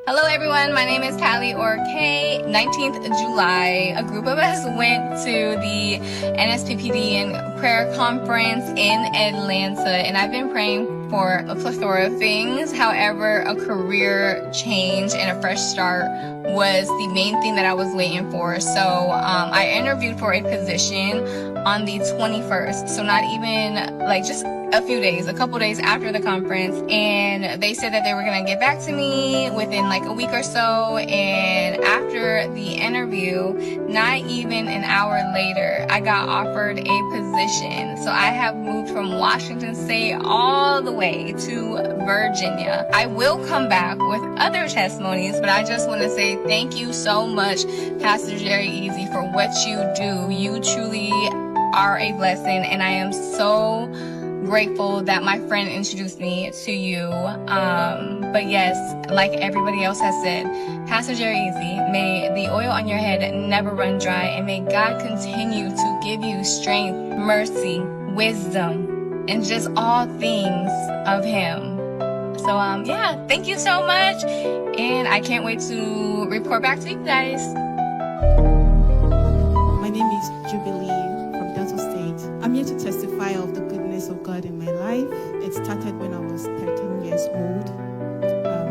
Hello everyone, my name is Callie or Kay. 19th July, a group of us went to the NSPPD and prayer conference in Atlanta, and I've been praying for a plethora of things. However, a career change and a fresh start was the main thing that I was waiting for. So I interviewed for a position on the 21st, so not even like just a couple days after the conference, and they said that they were going to get back to me within like a week or so. And after the interview, not even an hour later, I got offered a position. So I have moved from Washington State all the way to Virginia. I will come back with other testimonies, but I just want to say thank you so much, Pastor Jerry Easy, for what you do. You truly are a blessing, and I am so grateful that my friend introduced me to you. But yes, like everybody else has said, Pastor Jerry Easy, may the oil on your head never run dry, and may God continue to give you strength, mercy, wisdom, and just all things of Him. So yeah, thank you so much, and I can't wait to report back to you guys. My name is Jubilee from Delta State. I'm here to testify of the goodness of God in my life. It started when I was 13 years old.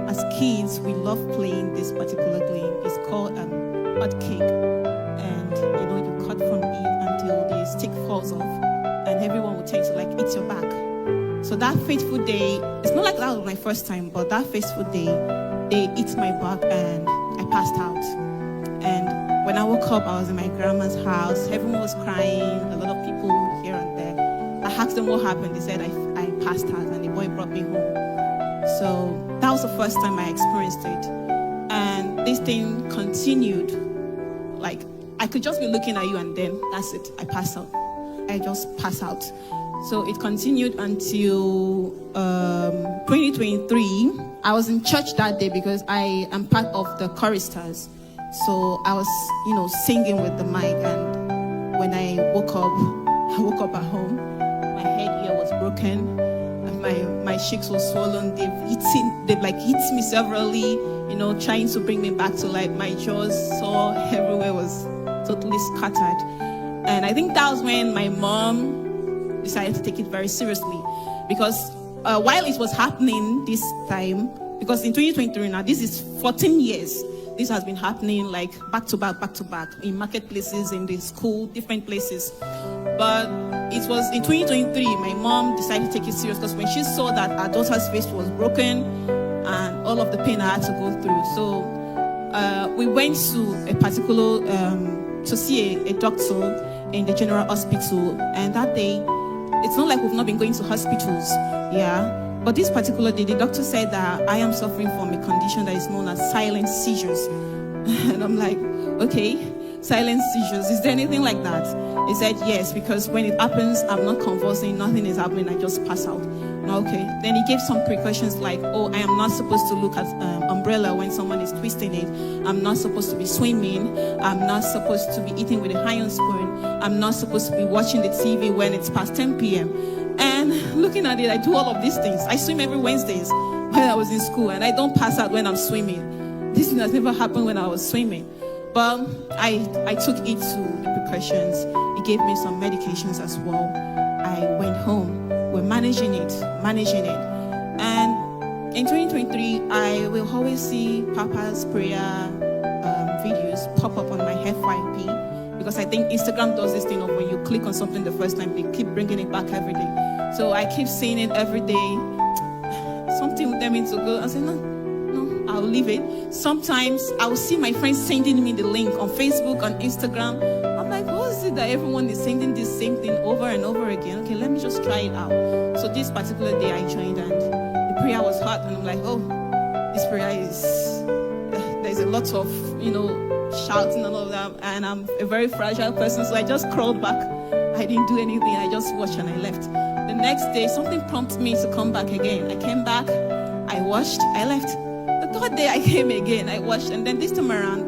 As kids, we love playing this particular game. It's called hot cake, and you cut from it until the stick falls off, and everyone will tend to like eat your back. So that fateful day, it's not like that was my first time, but that fateful day, they ate my back and I passed out. And when I woke up, I was in my grandma's house. Everyone was crying, a lot of people here and there. I asked them what happened. They said I passed out, and the boy brought me home. So that was the first time I experienced it. And this thing continued. Like, I could just be looking at you and then that's it. I pass out. I just pass out. So it continued until 2023. I was in church that day because I am part of the choristers. So I was, singing with the mic, and when I woke up at home. My head here was broken, and my cheeks were swollen. They've hit me severally, trying to bring me back to life. My jaws, sore everywhere, was totally scattered. And I think that was when my mom decided to take it very seriously, because while it was happening this time, because in 2023 now, this is 14 years. This has been happening like back to back in marketplaces, in the school, different places. But it was in 2023, my mom decided to take it serious, because when she saw that our daughter's face was broken and all of the pain I had to go through. So we went to a particular, to see a doctor in the general hospital. And that day, it's not like we've not been going to hospitals, yeah. But this particular day, the doctor said that I am suffering from a condition that is known as silent seizures. And I'm like, okay, silent seizures, is there anything like that? He said, yes, because when it happens, I'm not convulsing, nothing is happening, I just pass out. Okay. Then he gave some precautions like, I am not supposed to look at umbrella when someone is twisting it. I'm not supposed to be swimming. I'm not supposed to be eating with a iron spoon. I'm not supposed to be watching the TV when it's past 10 p.m. And looking at it, I do all of these things. I swim every Wednesdays when I was in school, and I don't pass out when I'm swimming. This thing has never happened when I was swimming. But I took it to the precautions. He gave me some medications as well. I went home. We're managing it. And in 2023, I will always see Papa's prayer videos pop up on my FYP, because I think Instagram does this thing of when you click on something the first time, they keep bringing it back every day. So I keep seeing it every day. Something with them into go. I say, no, I'll leave it. Sometimes I will see my friends sending me the link on Facebook, on Instagram. I'm like, what is it that everyone is sending this same thing over and over again? Okay, let me just try it out. So this particular day I joined, and the prayer was hot, and I'm like, this prayer is, there's a lot of, shouting and all that, and I'm a very fragile person, so I just crawled back. I didn't do anything, I just watched and I left. The next day, something prompted me to come back again. I came back, I washed, I left. The third day I came again, I washed, and then this time around,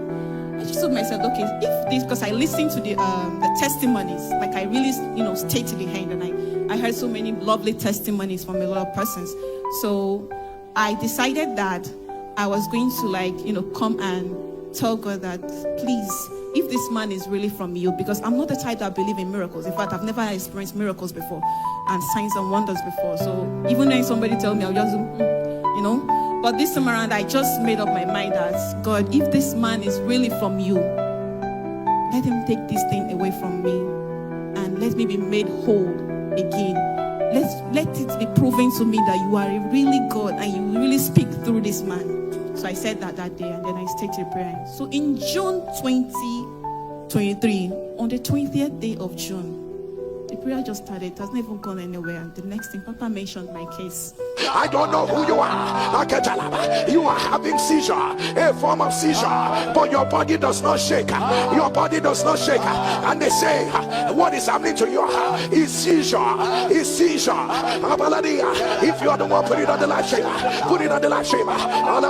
I just told myself, okay, if this, because I listened to the testimonies, like I really, stayed to the end, and I heard so many lovely testimonies from a lot of persons. So I decided that I was going to come and tell God that, please, if this man is really from you, because I'm not the type that believe in miracles. In fact, I've never experienced miracles before and signs and wonders before. So even when somebody tell me, I'll just, But this time around, I just made up my mind that, God, if this man is really from you, let him take this thing away from me and let me be made whole again. Let it be proven to me that you are a really God and you really speak through this man. So I said that day, and then I stated prayer. So in June 2023, on the 20th day of June, the prayer just started. It has not even gone anywhere. The next thing, Papa mentioned my case. I don't know who you are. You are having seizure, a form of seizure, but your body does not shake. Your body does not shake. And they say, what is happening to you is seizure. Is seizure. If you are the one, put it on the live stream. Put it on the live stream. About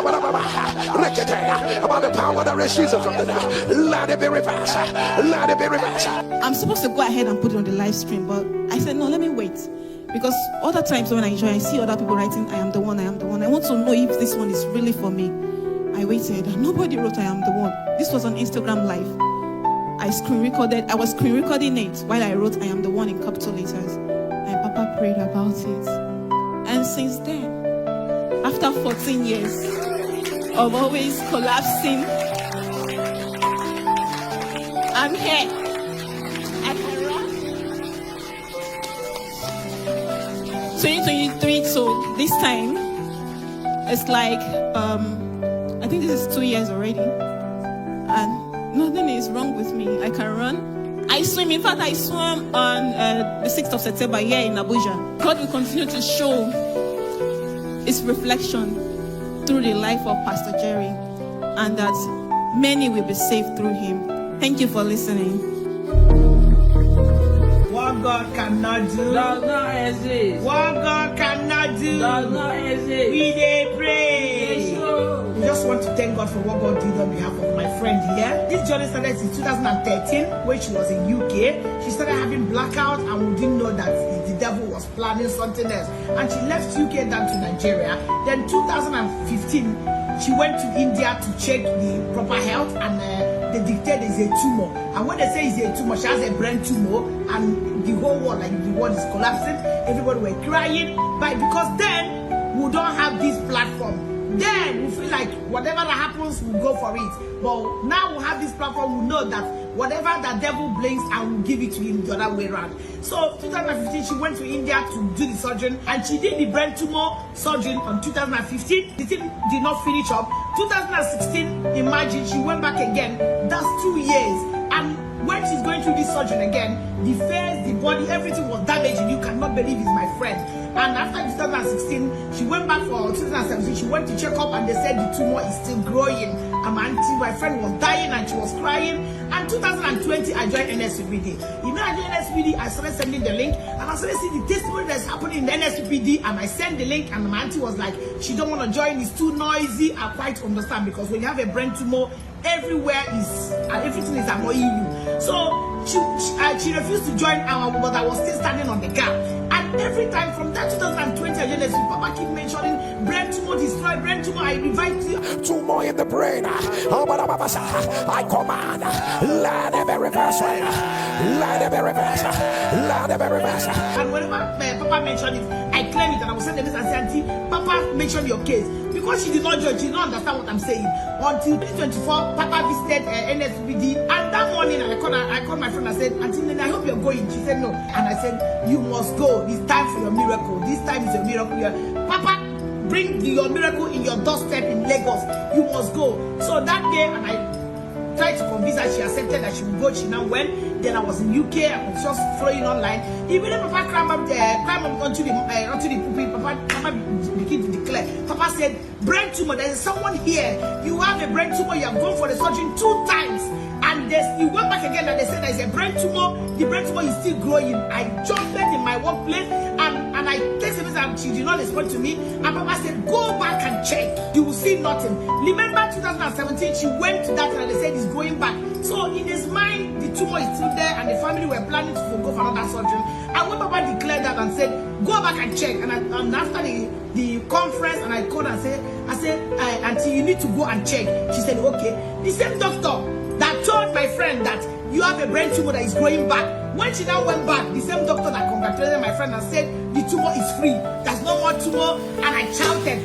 the power that raises from the dead. Let it be reversed. Let it be reversed. I'm supposed to go ahead and put it on the live stream, but I said, no, let me wait. Because other times when I join, I see other people writing, I am the one, I am the one. I want to know if this one is really for me. I waited. Nobody wrote, I am the one. This was on Instagram Live. I was screen recording it while I wrote, I am the one in capital letters. And Papa prayed about it. And since then, after 14 years of always collapsing, I'm here. I can run. 2023, so this time it's like I think this is 2 years already, and nothing is wrong with me. I can run, I swim. In fact, I swam on the 6th of September here in Abuja. God will continue to show His reflection through the life of Pastor Jerry, and that many will be saved through him. Thank you for listening. What God cannot do does not exist. What God cannot do Does not exist. we dey pray. We just want to thank God for what God did on behalf of my friend here. This journey started in 2013 when she was in UK. She started having blackout and we didn't know that the devil was planning something else. And she left UK down to Nigeria. Then 2015, she went to India to check the proper health, and they dictated it's a tumor. And when they say it's a tumor, she has a brain tumor, and the whole world, like the world is collapsing. Everybody were crying, but because then we don't have this platform. Then we feel like whatever that happens, we'll go for it. But now we have this platform, we know that whatever the devil blames, I will give it to him the other way around. So 2015, she went to India to do the surgery, and she did the brain tumor surgery on 2015. The thing did not finish up. 2016, imagine, she went back again. That's 2 years. And when she's going through this surgery again, the face, the body, everything was damaged. You cannot believe it's my friend. And after 2016, she went back for 2017. She went to check up, and they said the tumor is still growing. And my friend was dying and she was crying. And 2020, I joined NSPPD. You know, I joined NSPPD, I started sending the link, and I started seeing the testimony that's happening in the NSPPD. And I sent the link, and my auntie was like, she don't want to join, it's too noisy. I quite understand, because when you have a brain tumor, everywhere is, and everything is annoying you. So she refused to join our, but I was still standing on the gap. And every time from that 2020, I just Papa keep mentioning brain tumor destroy, brain tumor, I revived you. Tumor in the brain. I command, let it be reversed. Let it be reversed. Let it be reversed. And whenever Papa mentioned it, I claim it, and I will send the message and say, Auntie, Papa mentioned your case. Because she did not judge, she did not understand what I'm saying. Until 2024, Papa visited NSPPD, and that morning I called my friend and said, Auntie Nene, I hope you're going. She said no. And I said, you must go. It's time for your miracle. This time is your miracle. Papa, bring your miracle in your doorstep in Lagos. You must go. So that day, and I tried to convince her, she accepted that she would go. She now went. Then I was in UK. I was just following online. Even if Papa climbed up onto the pulpit, Papa began to declare. Papa said, brain tumor, there is someone here. You have a brain tumor. You have gone for the surgery 2 times. And you went back again, and they said there's a brain tumor. The brain tumor is still growing. I jumped in my workplace, and I texted noticed that she did not respond to me. And Papa said, go back and check. You will see nothing. Remember 2017, she went to that and they said it's going back. So in his mind, the tumor is still there and the family were planning to go for another surgery. And when Papa declared that and said, go back and check. And after the conference, and I called and I said, Auntie, you need to go and check. She said, okay. The same doctor that told my friend that you have a brain tumor that is growing back. When she now went back, the same doctor that congratulated my friend and said the tumor is free. There's no more tumor. And I shouted.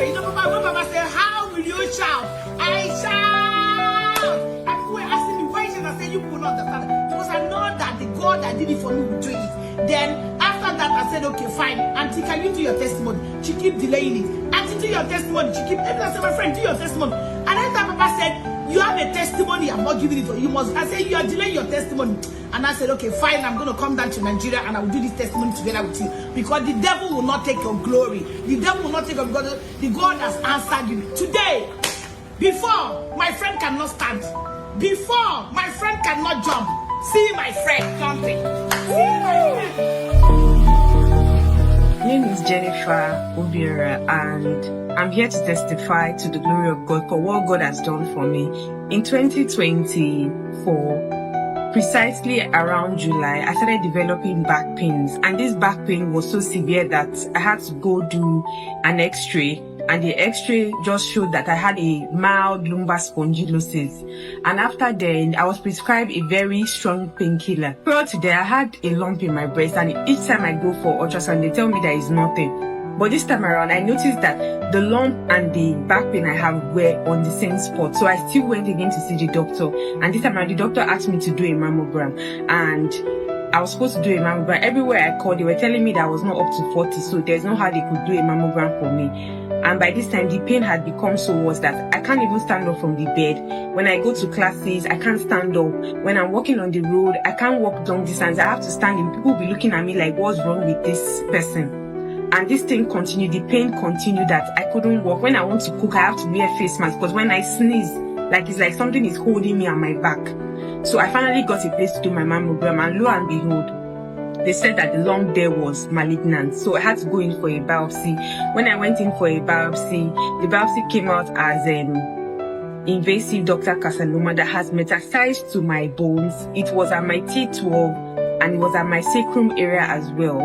You know, Papa, when Papa said, how will you shout? I shout. And people were asking me, why should I say you will not understand? Because I know that the God that did it for me will do it. Then after that, I said, okay, fine. Auntie, can you do your testimony? She keep delaying it. Auntie, do your testimony. She keep, I said, my friend, do your testimony. And then Papa said, you have a testimony, I'm not giving it to you. Must. I said, you are delaying your testimony. And I said, okay, fine, I'm going to come down to Nigeria and I will do this testimony together with you. Because the devil will not take your glory. The devil will not take your glory. The God has answered you. Today, before my friend cannot stand, before my friend cannot jump, see my friend jumping. See my friend. My name is Jennifer Obiora, and I'm here to testify to the glory of God for what God has done for me. In 2024, precisely around July, I started developing back pains, and this back pain was so severe that I had to go do an x-ray, and the x-ray just showed that I had a mild lumbar spondylosis. And after then, I was prescribed a very strong painkiller. Prior to that, I had a lump in my breast, and each time I go for ultrasound, they tell me there is nothing. But this time around, I noticed that the lump and the back pain I have were on the same spot. So I still went again to see the doctor. And this time around, the doctor asked me to do a mammogram. And I was supposed to do a mammogram. Everywhere I called, they were telling me that I was not up to 40. So there's no how they could do a mammogram for me. And by this time, the pain had become so worse that I can't even stand up from the bed. When I go to classes, I can't stand up. When I'm walking on the road, I can't walk long distance. I have to stand in. People will be looking at me like, what's wrong with this person? And this thing continued, the pain continued that I couldn't walk. When I want to cook, I have to wear face mask because when I sneeze, like it's like something is holding me on my back. So I finally got a place to do my mammogram, and lo and behold, they said that the lump there was malignant. So I had to go in for a biopsy. When I went in for a biopsy, the biopsy came out as invasive ductal carcinoma that has metastasized to my bones. It was at my T12 and it was at my sacrum area as well.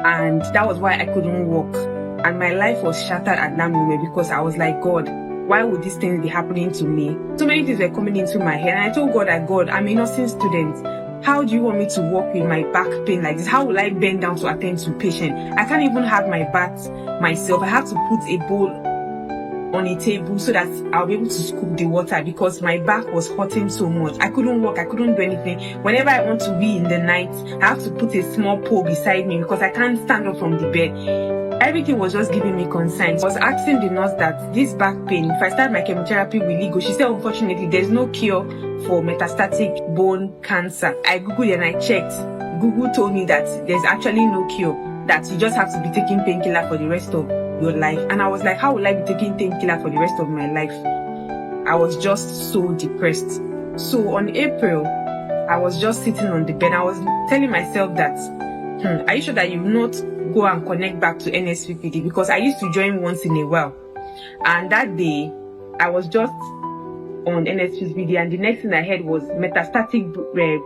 And that was why I couldn't walk. And my life was shattered at that moment because I was like, God, why would these things be happening to me? So many things were coming into my head. And I told God that, God, I'm a nursing student. How do you want me to walk with my back pain like this? How will I bend down to attend to a patient? I can't even have my bath myself. I have to put a bowl on a table so that I'll be able to scoop the water because my back was hurting so much. I couldn't walk, I couldn't do anything. Whenever I want to wee in the night, I have to put a small pole beside me because I can't stand up from the bed. Everything was just giving me concern. I was asking the nurse that this back pain, if I start my chemotherapy, will it go? She said, unfortunately, there's no cure for metastatic bone cancer. I googled and I checked. Google told me that there's actually no cure, that you just have to be taking painkiller for the rest of your life. And I was like, how will I be taking painkiller for the rest of my life? I was just so depressed. So on April, I was just sitting on the bed. I was telling myself that, are you sure that you will not go and connect back to NSPPD? Because I used to join once in a while. And that day, I was just on NSPPD, and the next thing I heard was metastatic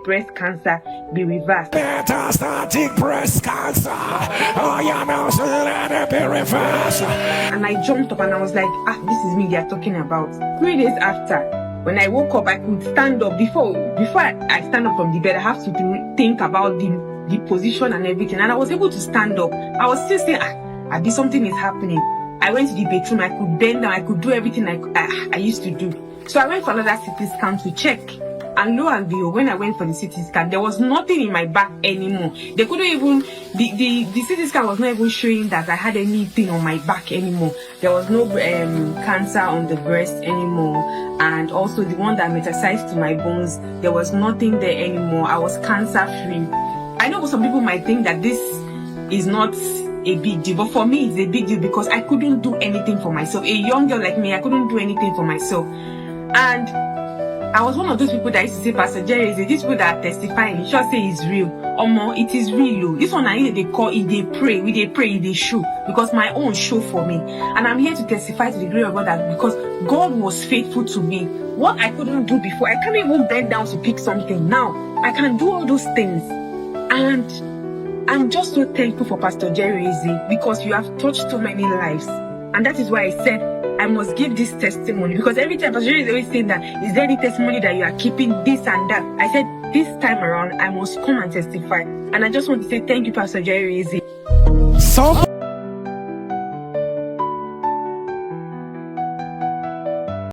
breast cancer be reversed. Metastatic breast cancer. Oh, yeah, now so let it be reversed. And I jumped up and I was like, this is me they are talking about. 3 days after, when I woke up, I could stand up. Before I stand up from the bed, I have to think about the position and everything. And I was able to stand up. I was still saying, something is happening. I went to the bedroom, I could bend down, I could do everything I used to do. So I went for another CT scan to check. And lo and behold, when I went for the CT scan, there was nothing in my back anymore. They couldn't even, the CT scan was not even showing that I had anything on my back anymore. There was no cancer on the breast anymore. And also the one that metastasized to my bones, there was nothing there anymore. I was cancer free. I know some people might think that this is not a big deal, but for me it's a big deal because I couldn't do anything for myself. A young girl like me, I couldn't do anything for myself. And I was one of those people that used to say, Pastor Jerry, these people that are testifying, you should say it's real. Omo, it is real. This one I need they call it, they pray, it they show. Because my own show for me. And I'm here to testify to the glory of God that because God was faithful to me. What I couldn't do before, I can't even bend down to pick something. Now, I can do all those things. And I'm just so thankful for Pastor Jerry because you have touched so many lives. And that is why I said, I must give this testimony because every time Pastor Jerry is always saying that, is there any testimony that you are keeping this and that? I said, this time around, I must come and testify. And I just want to say thank you, Pastor Jerry.